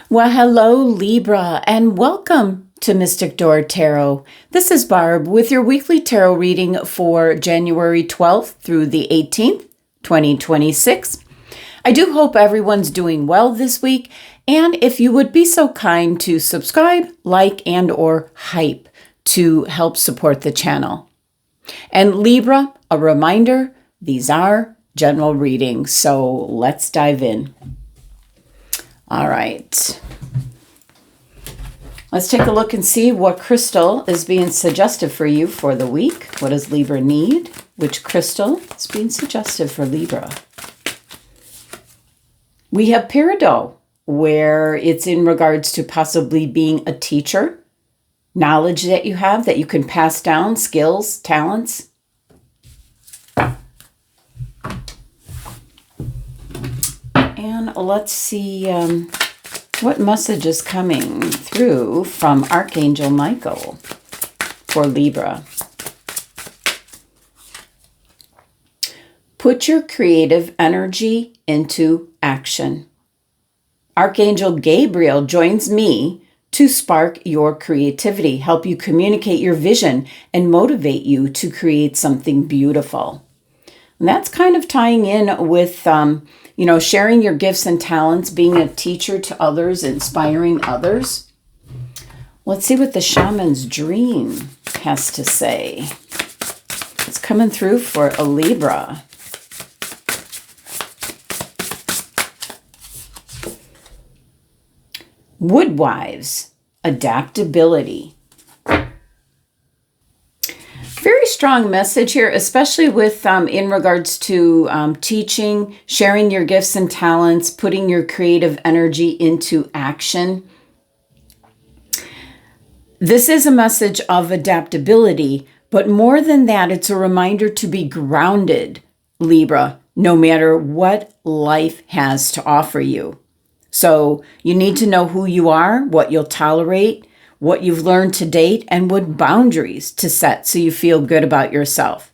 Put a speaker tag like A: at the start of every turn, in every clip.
A: Well, hello, Libra, and welcome to Mystic Door Tarot. This is Barb with your weekly tarot reading for January 12th through the 18th, 2026. I do hope everyone's doing well this week, and if you would be so kind to subscribe, like, and or hype to help support the channel. And Libra, a reminder, these are general readings, so let's dive in. All right. Let's take a look and see what crystal is being suggested for you for the week. What does Libra need? Which crystal is being suggested for Libra? We have Peridot, where it's in regards to possibly being a teacher, knowledge that you have that you can pass down, skills, talents. And let's see what message is coming through from Archangel Michael for Libra. Put your creative energy into action. Archangel Gabriel joins me to spark your creativity, help you communicate your vision, and motivate you to create something beautiful. And that's kind of tying in with, sharing your gifts and talents, being a teacher to others, inspiring others. Let's see what the Shaman's dream has to say. It's coming through for a Libra. Woodwives, adaptability. Very strong message here, especially with in regards to teaching, sharing your gifts and talents, putting your creative energy into action. This is a message of adaptability, but more than that, it's a reminder to be grounded, Libra, no matter what life has to offer you. So you need to know who you are, what you'll tolerate, what you've learned to date, and what boundaries to set so you feel good about yourself.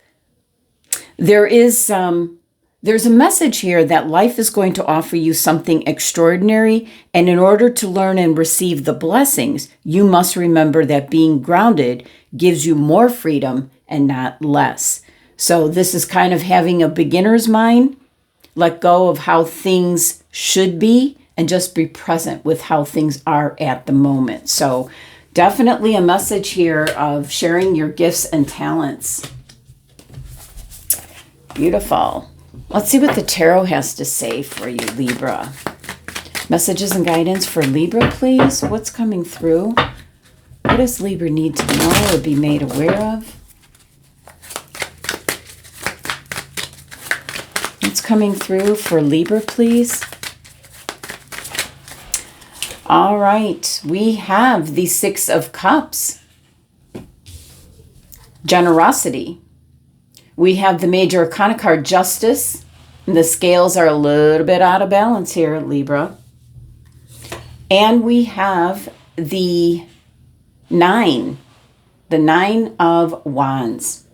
A: There's a message here that life is going to offer you something extraordinary, and in order to learn and receive the blessings, you must remember that being grounded gives you more freedom and not less. So this is kind of having a beginner's mind, let go of how things should be, and just be present with how things are at the moment. So definitely a message here of sharing your gifts and talents. Beautiful. Let's see what the tarot has to say for you, Libra. Messages and guidance for Libra, please. What's coming through? What does Libra need to know or be made aware of? What's coming through for Libra, please? All right, we have the Six of Cups. Generosity. We have the Major Arcana card, Justice. And the scales are a little bit out of balance here, Libra. And we have the Nine of Wands.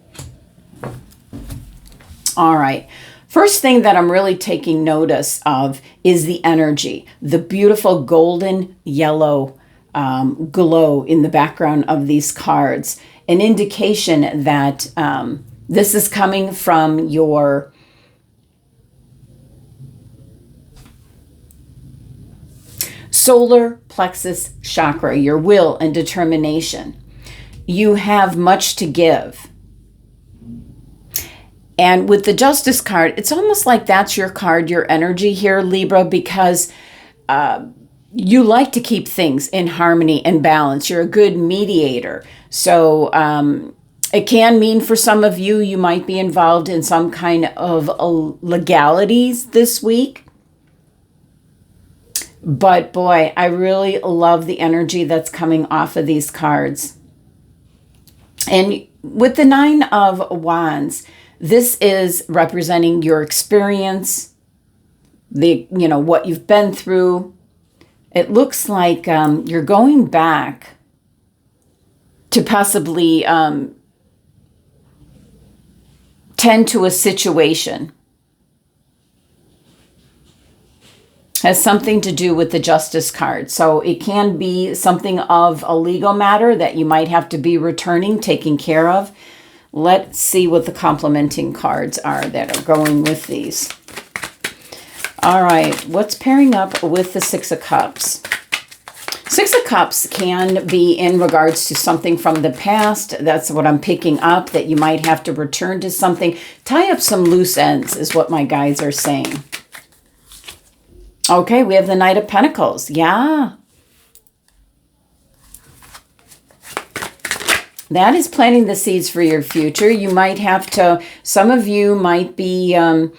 A: All right. First thing that I'm really taking notice of is the energy, the beautiful golden yellow glow in the background of these cards, an indication that this is coming from your solar plexus chakra, your will and determination. You have much to give. And with the Justice card, it's almost like that's your card, your energy here, Libra, because you like to keep things in harmony and balance. You're a good mediator. So it can mean for some of you, you might be involved in some kind of legalities this week. But boy, I really love the energy that's coming off of these cards. And with the Nine of Wands, this is representing your experience, what you've been through. It looks like you're going back to possibly tend to a situation Has something to do with the Justice card. So it can be something of a legal matter that you might have to be returning, taking care of. Let's see what the complementing cards are that are going with these. All right, what's pairing up with the Six of Cups? Six of Cups can be in regards to something from the past. That's what I'm picking up, that you might have to return to something. Tie up some loose ends is what my guides are saying. Okay, we have the Knight of Pentacles. Yeah. That is planting the seeds for your future. You might have to, some of you might be in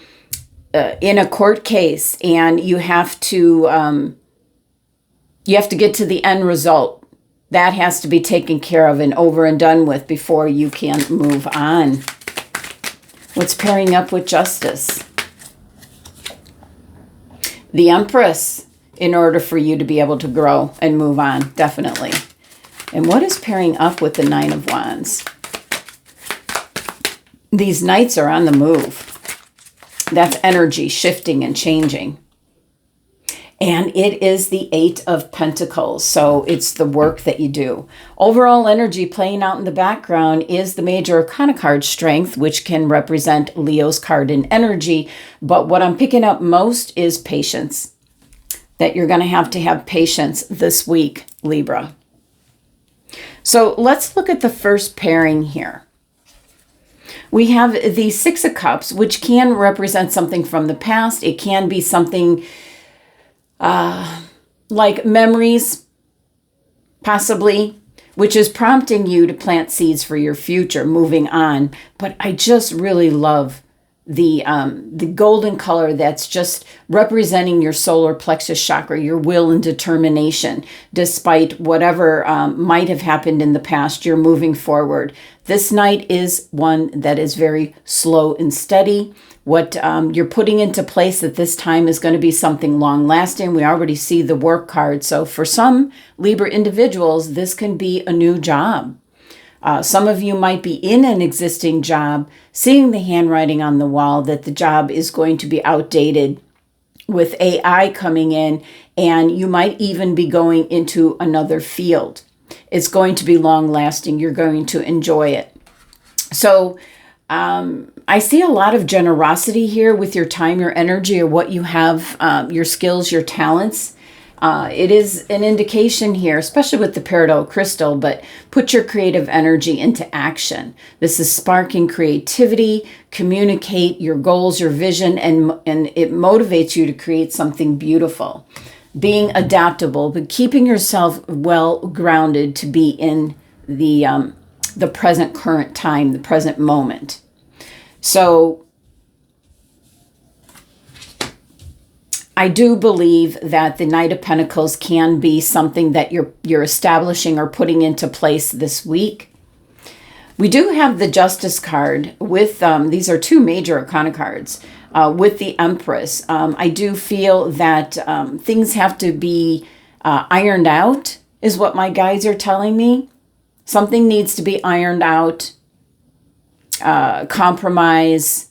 A: a court case, and you have to get to the end result. That has to be taken care of and over and done with before you can move on. What's pairing up with Justice? The Empress, in order for you to be able to grow and move on, definitely. And what is pairing up with the Nine of Wands? These knights are on the move. That's energy shifting and changing. And it is the Eight of Pentacles, so it's the work that you do. Overall energy playing out in the background is the Major Arcana card, Strength, which can represent Leo's card in energy. But what I'm picking up most is patience. That you're going to have patience this week, Libra. So let's look at the first pairing here. We have the Six of Cups, which can represent something from the past. It can be something like memories, possibly, which is prompting you to plant seeds for your future, moving on. But I just really love the golden color that's just representing your solar plexus chakra, your will and determination. Despite whatever might have happened in the past, you're moving forward. This Knight is one that is very slow and steady. What you're putting into place at this time is going to be something long-lasting. We already see the work card. So for some Libra individuals, this can be a new job. Some of you might be in an existing job, seeing the handwriting on the wall that the job is going to be outdated with AI coming in, and you might even be going into another field. It's going to be long-lasting. You're going to enjoy it. So I see a lot of generosity here with your time, your energy, or what you have, your skills, your talents. It is an indication here, especially with the peridot crystal, but put your creative energy into action. This is sparking creativity, communicate your goals, your vision, and it motivates you to create something beautiful. Being adaptable, but keeping yourself well grounded to be in the present current time, the present moment. So I do believe that the Knight of Pentacles can be something that you're establishing or putting into place this week. We do have the Justice card with, these are two Major Arcana cards, with the Empress. I do feel that things have to be ironed out, is what my guides are telling me. Something needs to be ironed out, compromise.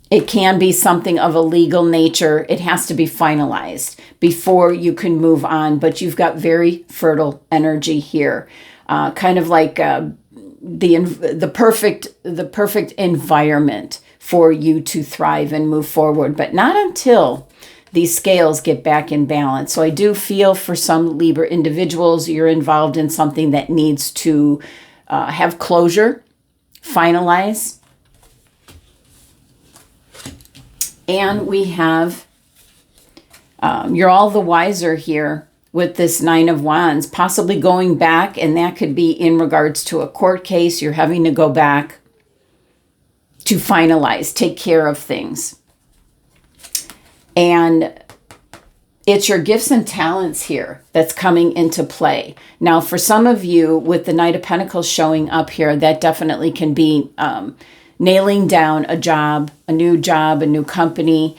A: It can be something of a legal nature. It has to be finalized before you can move on. But you've got very fertile energy here, kind of like the perfect environment for you to thrive and move forward. But not until these scales get back in balance. So I do feel for some Libra individuals, you're involved in something that needs to have closure, finalize. And we have, you're all the wiser here with this Nine of Wands, possibly going back, and that could be in regards to a court case. You're having to go back to finalize, take care of things. And it's your gifts and talents here that's coming into play. Now, for some of you, with the Knight of Pentacles showing up here, that definitely can be nailing down a job, a new company,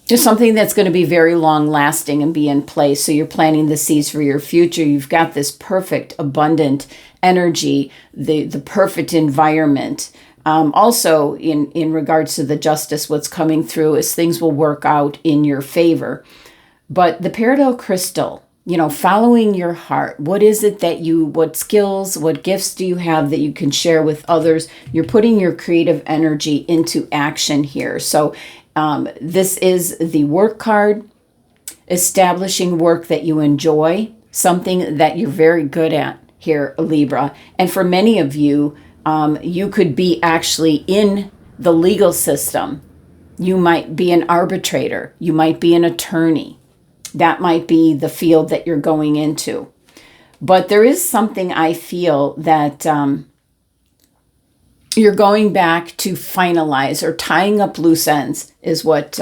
A: just something that's going to be very long lasting and be in place. So you're planting the seeds for your future. You've got this perfect, abundant energy, the perfect environment. Also, in regards to the justice, what's coming through is things will work out in your favor. But the peridot crystal, following your heart, what is it what skills, what gifts do you have that you can share with others? You're putting your creative energy into action here. So this is the work card, establishing work that you enjoy, something that you're very good at here, Libra. And for many of you, you could be actually in the legal system. You might be an arbitrator. You might be an attorney. That might be the field that you're going into. But there is something I feel that you're going back to finalize, or tying up loose ends is what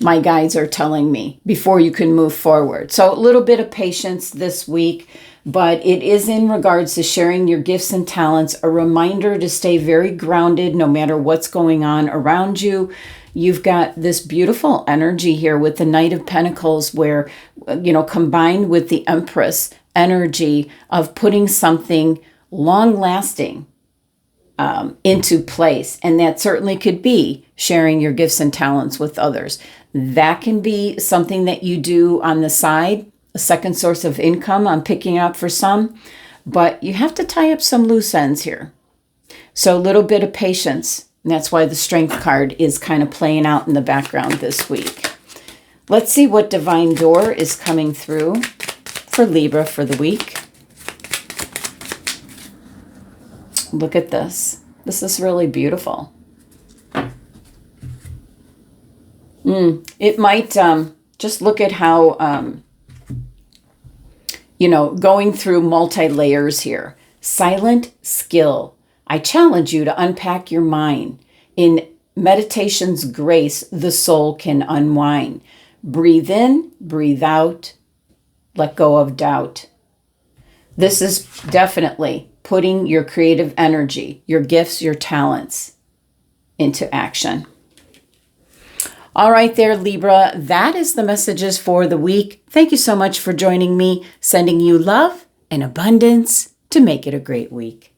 A: my guides are telling me, before you can move forward. So a little bit of patience this week. But it is in regards to sharing your gifts and talents, a reminder to stay very grounded no matter what's going on around you. You've got this beautiful energy here with the Knight of Pentacles where, combined with the Empress energy of putting something long-lasting into place. And that certainly could be sharing your gifts and talents with others. That can be something that you do on the side, a second source of income I'm picking up for some, but you have to tie up some loose ends here. So a little bit of patience. And that's why the Strength card is kind of playing out in the background this week. Let's see what Divine Door is coming through for Libra for the week. Look at this. This is really beautiful. It might just look at how... going through multi-layers here. Silent skill. I challenge you to unpack your mind. In meditation's grace, the soul can unwind. Breathe in, breathe out, let go of doubt. This is definitely putting your creative energy, your gifts, your talents into action. All right there, Libra, that is the messages for the week. Thank you so much for joining me, sending you love and abundance to make it a great week.